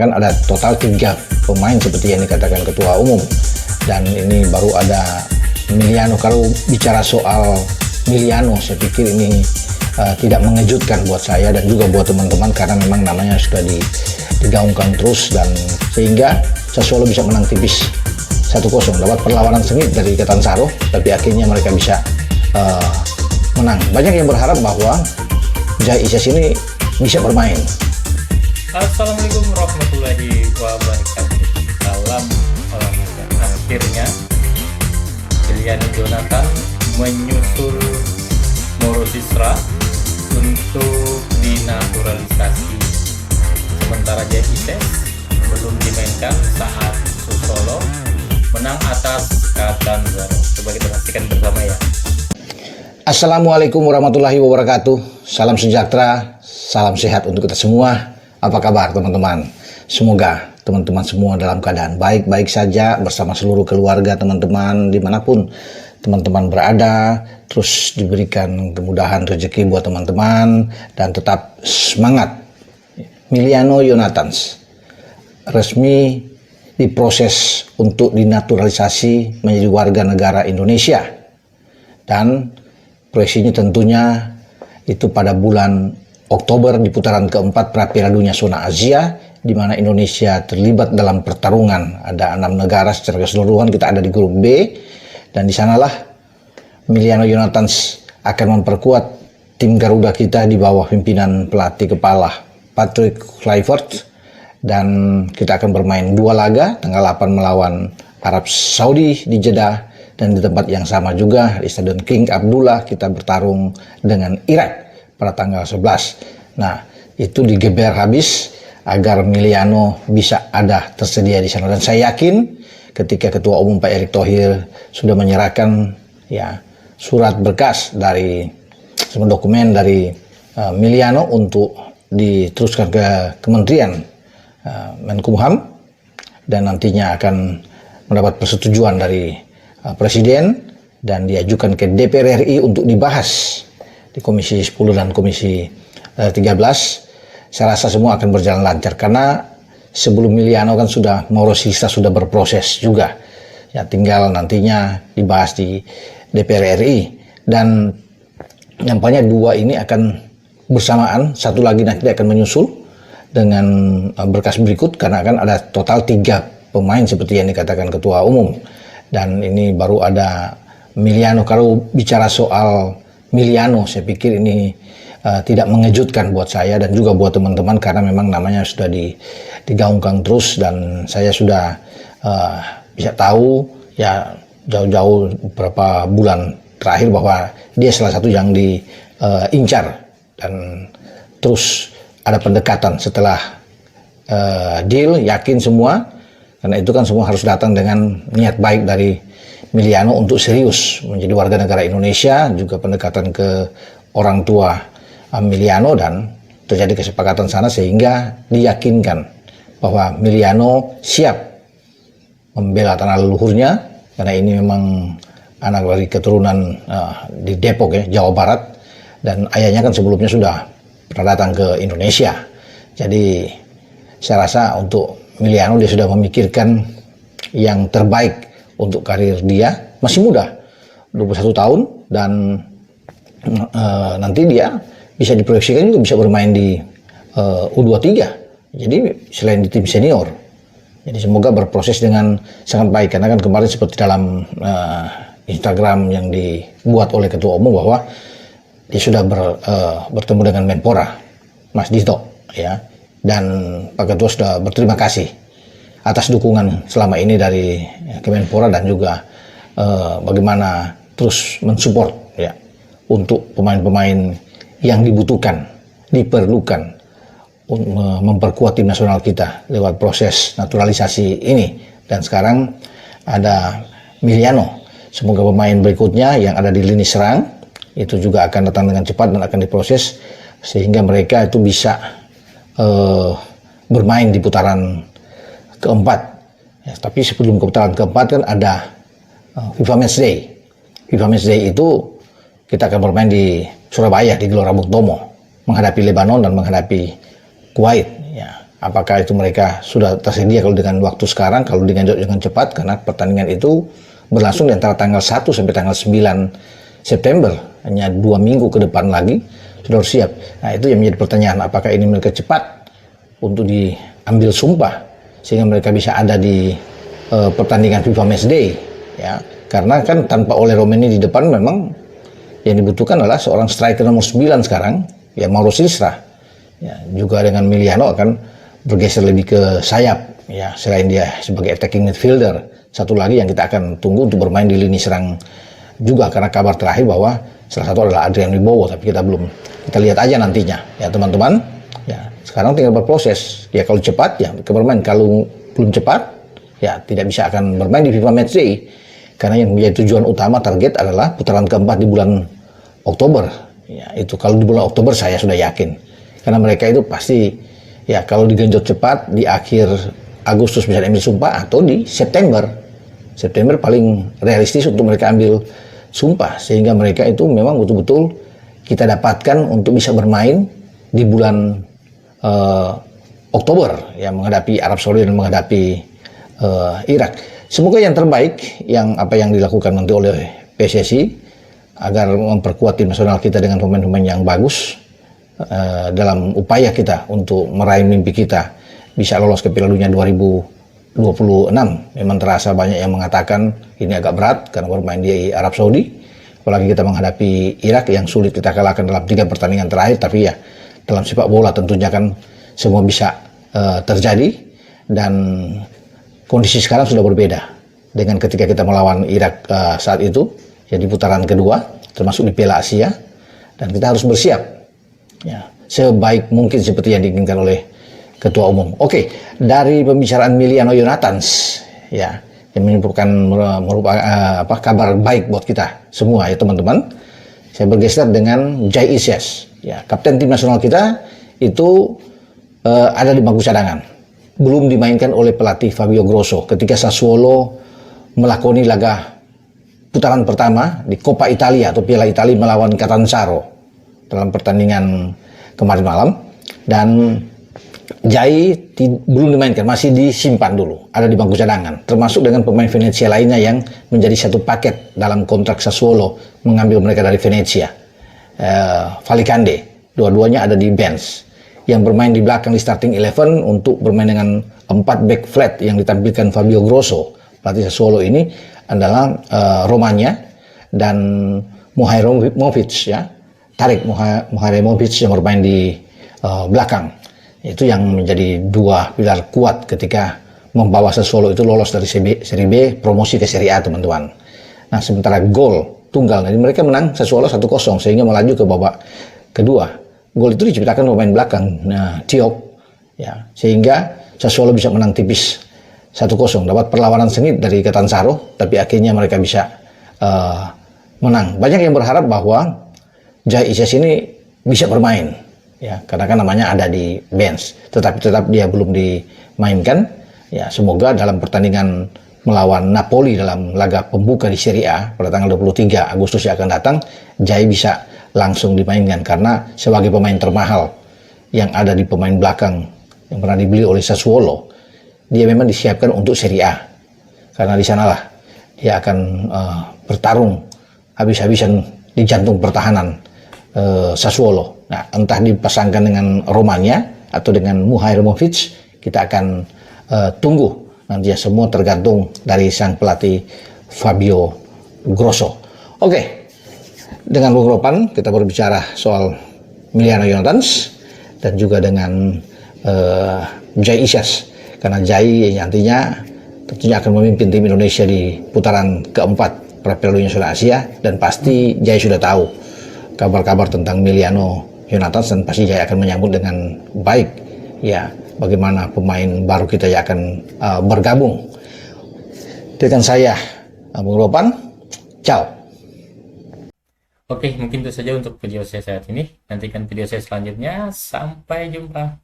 Kan ada total 3 pemain seperti yang dikatakan ketua umum, dan ini baru ada Emiliano. Kalau bicara soal Emiliano, saya pikir ini tidak mengejutkan buat saya dan juga buat teman-teman, karena memang namanya sudah digaungkan terus, dan sehingga Sassuolo bisa menang tipis 1-0. Dapat perlawanan sengit dari Catanzaro, tapi akhirnya mereka bisa menang. Banyak yang berharap bahwa Jai Isis ini bisa bermain. Assalamualaikum warahmatullahi wabarakatuh. Salam olahraga. Akhirnya Emiliano Jonathan menyusul Mauro Sisra untuk dinaturalisasi, sementara Jai Isis belum dimainkan saat Sassuolo menang atas Catanzaro. Coba kita saksikan bersama ya. Assalamualaikum warahmatullahi wabarakatuh. Salam sejahtera, salam sehat untuk kita semua. Apa kabar teman-teman? Semoga teman-teman semua dalam keadaan baik-baik saja bersama seluruh keluarga teman-teman dimanapun teman-teman berada. Terus diberikan kemudahan rezeki buat teman-teman dan tetap semangat. Emiliano Jonathan resmi diproses untuk dinaturalisasi menjadi warga negara Indonesia, dan proyeksinya tentunya itu pada bulan Oktober di putaran keempat Piala Dunia Zona Asia, di mana Indonesia terlibat dalam pertarungan. Ada 6 negara secara keseluruhan, kita ada di grup B, dan di sanalah Emiliano Jonathan akan memperkuat tim Garuda kita di bawah pimpinan pelatih kepala Patrick Kluivert, dan kita akan bermain 2 laga, tanggal 8 melawan Arab Saudi di Jeddah, dan di tempat yang sama juga di Stadion King Abdullah kita bertarung dengan Irak pada tanggal 11. Nah, itu digeber habis agar Emiliano bisa ada tersedia di sana, dan saya yakin ketika Ketua Umum Pak Erick Thohir sudah menyerahkan surat berkas dari semua dokumen dari Emiliano untuk diteruskan ke Kementerian Menkumham, dan nantinya akan mendapat persetujuan dari Presiden dan diajukan ke DPR RI untuk dibahas di Komisi 10 dan Komisi 13. Saya rasa semua akan berjalan lancar, karena sebelum Emiliano kan Mauro Sisra sudah berproses juga. Ya, tinggal nantinya dibahas di DPR RI, dan nampaknya 2 ini akan bersamaan, satu lagi nanti akan menyusul dengan berkas berikut, karena akan ada total 3 pemain seperti yang dikatakan ketua umum, dan ini baru ada Emiliano. Kalau bicara soal Emiliano, saya pikir ini tidak mengejutkan buat saya dan juga buat teman-teman, karena memang namanya sudah digaungkan terus, dan saya sudah bisa tahu ya jauh-jauh beberapa bulan terakhir bahwa dia salah satu yang diincar, dan terus ada pendekatan setelah deal, yakin semua, karena itu kan semua harus datang dengan niat baik dari Emiliano untuk serius menjadi warga negara Indonesia, juga pendekatan ke orang tua Emiliano, dan terjadi kesepakatan sana sehingga diyakinkan bahwa Emiliano siap membela tanah leluhurnya, karena ini memang anak dari keturunan di Depok ya, Jawa Barat, dan ayahnya kan sebelumnya sudah pernah datang ke Indonesia. Jadi saya rasa untuk Emiliano dia sudah memikirkan yang terbaik untuk karir dia. Masih muda, 21 tahun, dan nanti dia bisa diproyeksikan juga bisa bermain di U23. Jadi selain di tim senior. Jadi semoga berproses dengan sangat baik, karena kan kemarin seperti dalam Instagram yang dibuat oleh Ketua Umum bahwa dia sudah bertemu dengan Menpora, Mas Dito, ya, dan Pak Ketua sudah berterima kasih atas dukungan selama ini dari Kemenpora, dan juga bagaimana terus mensupport ya untuk pemain-pemain yang dibutuhkan, diperlukan untuk memperkuat tim nasional kita lewat proses naturalisasi ini. Dan sekarang ada Emiliano. Semoga pemain berikutnya yang ada di lini serang itu juga akan datang dengan cepat dan akan diproses sehingga mereka itu bisa bermain di putaran keempat. Ya, tapi sebelum ke putaran keempat kan ada FIFA Matchday. FIFA Matchday itu kita akan bermain di Surabaya di Gelora Bung Tomo menghadapi Lebanon dan menghadapi Kuwait. Ya. Apakah itu mereka sudah tersedia kalau dengan waktu sekarang, kalau dengan cepat, karena pertandingan itu berlangsung di antara tanggal 1 sampai tanggal 9 September, hanya 2 minggu ke depan lagi sudah harus siap. Nah, itu yang menjadi pertanyaan, apakah ini mereka cepat untuk diambil sumpah sehingga mereka bisa ada di pertandingan FIFA Matchday, ya. Karena kan tanpa Ole Romeni di depan memang yang dibutuhkan adalah seorang striker nomor 9 sekarang, ya, Mauro Silstra. Ya, juga dengan Miliano akan bergeser lebih ke sayap, ya, selain dia sebagai attacking midfielder. Satu lagi yang kita akan tunggu untuk bermain di lini serang juga, karena kabar terakhir bahwa salah satu adalah Adrian Wibowo, tapi kita lihat aja nantinya, ya teman-teman. Ya, sekarang tinggal berproses. Ya, kalau cepat ya bermain, kalau belum cepat ya tidak bisa akan bermain di FIFA Matchday, karena yang menjadi tujuan utama target adalah putaran keempat di bulan Oktober. Ya, itu kalau di bulan Oktober saya sudah yakin, karena mereka itu pasti, ya, kalau digenjot cepat di akhir Agustus bisa ambil sumpah, atau di September paling realistis untuk mereka ambil sumpah, sehingga mereka itu memang betul-betul kita dapatkan untuk bisa bermain di bulan Oktober, ya, menghadapi Arab Saudi dan menghadapi Irak. Semoga yang terbaik, yang dilakukan nanti oleh PSSI agar memperkuat tim nasional kita dengan pemain-pemain yang bagus, dalam upaya kita untuk meraih mimpi kita bisa lolos ke Piala Dunia 2026. Memang terasa banyak yang mengatakan ini agak berat karena bermain di Arab Saudi, apalagi kita menghadapi Irak yang sulit kita kalahkan dalam 3 pertandingan terakhir. Tapi ya, dalam sepak bola tentunya kan semua bisa terjadi, dan kondisi sekarang sudah berbeda dengan ketika kita melawan Irak saat itu, ya, di putaran kedua termasuk di Piala Asia, dan kita harus bersiap, ya, sebaik mungkin seperti yang diinginkan oleh Ketua Umum. Oke, dari pembicaraan Miliano Yonathans, ya, yang merupakan kabar baik buat kita semua, ya teman-teman. Saya bergeser dengan Jai Isyas, ya, kapten tim nasional kita itu ada di bangku cadangan, belum dimainkan oleh pelatih Fabio Grosso ketika Sassuolo melakoni laga putaran pertama di Coppa Italia atau Piala Italia melawan Catanzaro dalam pertandingan kemarin malam. Dan Jai belum dimainkan, masih disimpan dulu, ada di bangku cadangan, termasuk dengan pemain Venezia lainnya yang menjadi satu paket dalam kontrak Sassuolo mengambil mereka dari Venezia. Valicande, dua-duanya ada di bench. Yang bermain di belakang di starting 11 untuk bermain dengan 4 back flat yang ditampilkan Fabio Grosso, pelatih Sassuolo ini, adalah Romanya dan Muhajlovic, ya, Tarik Muhajlovic yang bermain di belakang. Itu yang menjadi 2 pilar kuat ketika membawa Sassuolo itu lolos dari Serie B promosi ke Serie A, teman-teman. Nah, sementara gol tunggal, jadi mereka menang Sassuolo 1-0 sehingga melaju ke babak kedua. Gol itu diciptakan pemain belakang, Diop, ya, sehingga Sassuolo bisa menang tipis 1-0, dapat perlawanan sengit dari Catanzaro, tapi akhirnya mereka bisa menang. Banyak yang berharap bahwa Jai Isyas ini bisa bermain, ya, karena kan namanya ada di bench, tetapi tetap dia belum dimainkan. Ya, semoga dalam pertandingan melawan Napoli dalam laga pembuka di Serie A pada tanggal 23 Agustus yang akan datang, Jai bisa langsung dimainkan, karena sebagai pemain termahal yang ada di pemain belakang yang pernah dibeli oleh Sassuolo, dia memang disiapkan untuk Serie A, karena di sanalah dia akan bertarung habis-habisan di jantung pertahanan Sassuolo. Nah, entah dipasangkan dengan Romanya atau dengan Muhajlovic, kita akan tunggu nanti, ya, semua tergantung dari sang pelatih Fabio Grosso. Oke, dengan Bung Ropan kita berbicara soal Miliano Yonathans dan juga dengan Jai Isyas, karena Jai nantinya tentunya akan memimpin tim Indonesia di putaran keempat Piala Dunia Asia, dan pasti Jai sudah tahu kabar-kabar tentang Miliano Yonathans, dan pasti Jai akan menyambut dengan baik, ya, bagaimana pemain baru kita yang akan bergabung dengan saya, Bung Ropan. Ciao. Oke, mungkin itu saja untuk video saya saat ini. Nantikan video saya selanjutnya. Sampai jumpa.